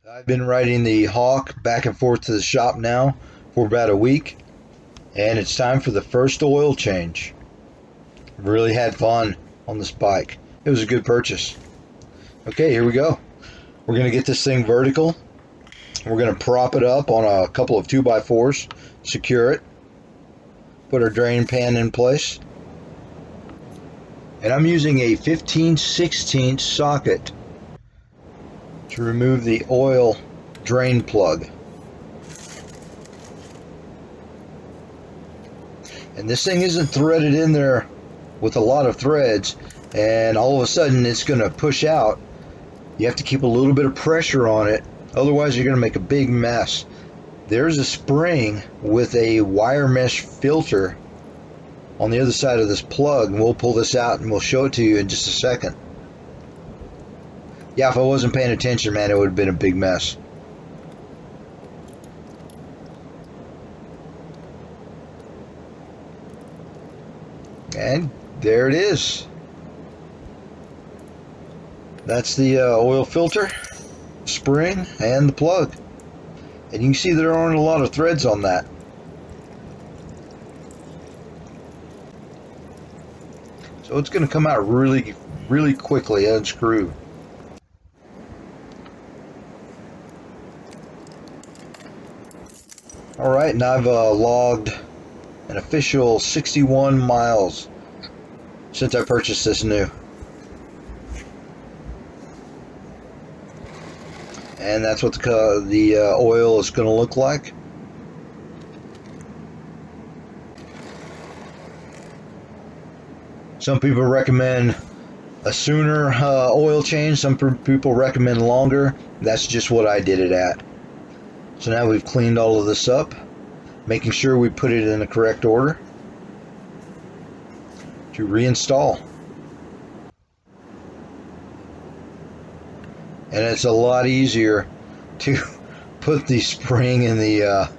I've been riding the Hawk back and forth to the shop now for about a week, and it's time for the first oil change. Really had fun on this bike. It was a good purchase. Okay, here we go. We're going to get this thing vertical. We're going to prop it up on a couple of 2x4s, secure it, put our drain pan in place. And I'm using a 15/16 socket to remove the oil drain plug. And this thing isn't threaded in there with a lot of threads, and all of a sudden it's going to push out. You have to keep a little bit of pressure on it, otherwise you're going to make a big mess. There's a spring with a wire mesh filter on the other side of this plug, and we'll pull this out and we'll show it to you in just a second. Yeah, if I wasn't paying attention, man, it would have been a big mess. And there it is. That's the oil filter, spring, and the plug. And you can see there aren't a lot of threads on that. So it's going to come out really, really quickly unscrewed. Alright, now I've logged an official 61 miles since I purchased this new. And that's what the oil is going to look like. Some people recommend a sooner oil change. Some people recommend longer. That's just what I did it at. So now we've cleaned all of this up, making sure we put it in the correct order to reinstall. And it's a lot easier to put the spring and the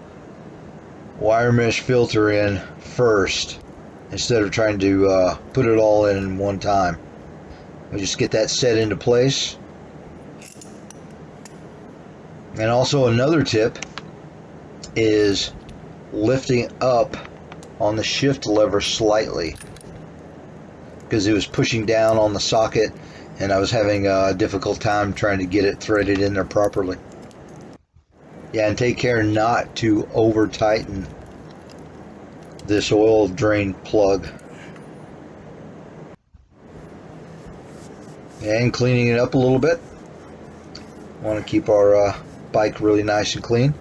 wire mesh filter in first instead of trying to put it all in one time. We just get that set into place. And also another tip is lifting up on the shift lever slightly, because it was pushing down on the socket and I was having a difficult time trying to get it threaded in there properly. Yeah, and take care not to over tighten this oil drain plug. And cleaning it up a little bit. Want to keep our bike really nice and clean.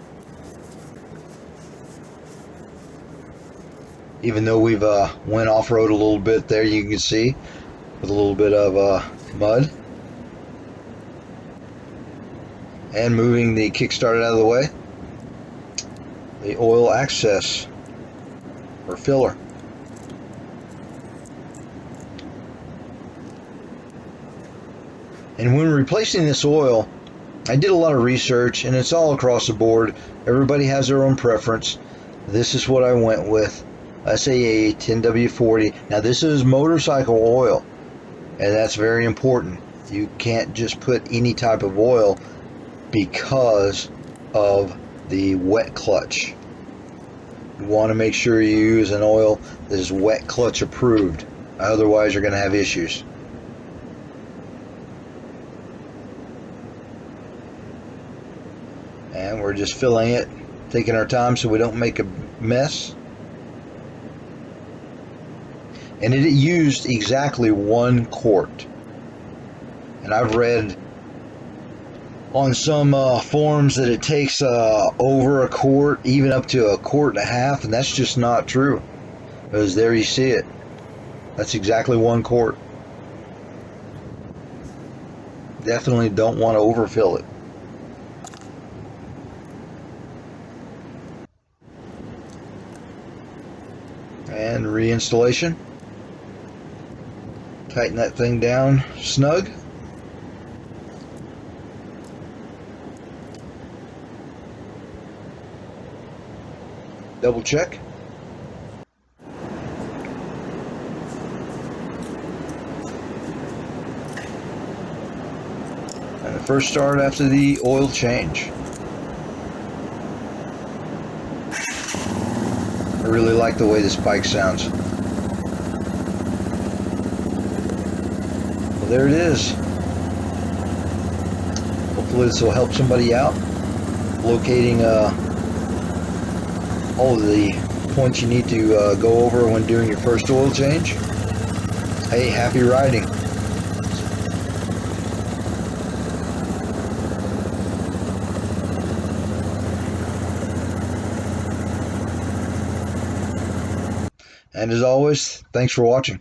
Even though we've went off-road a little bit there, you can see with a little bit of mud. And moving the kickstart out of the way, the oil access or filler. And when replacing this oil, I did a lot of research, and it's all across the board. Everybody has their own preference. This is what I went with. SAA 10W40. Now this is motorcycle oil, and that's very important. You can't just put any type of oil because of the wet clutch. You want to make sure you use an oil that is wet clutch approved. Otherwise you're going to have issues. And we're just filling it, taking our time so we don't make a mess. And it used exactly 1 quart. And I've read on some forums that it takes over a quart, even up to 1.5 quarts, and that's just not true. Because there you see it. That's exactly 1 quart. Definitely don't want to overfill it. And reinstallation. Tighten that thing down snug. Double check. And if first start after the oil change. I really like the way this bike sounds. Well, there it is. Hopefully this will help somebody out locating all of the points you need to go over when doing your first oil change. Hey, happy riding. And as always, thanks for watching.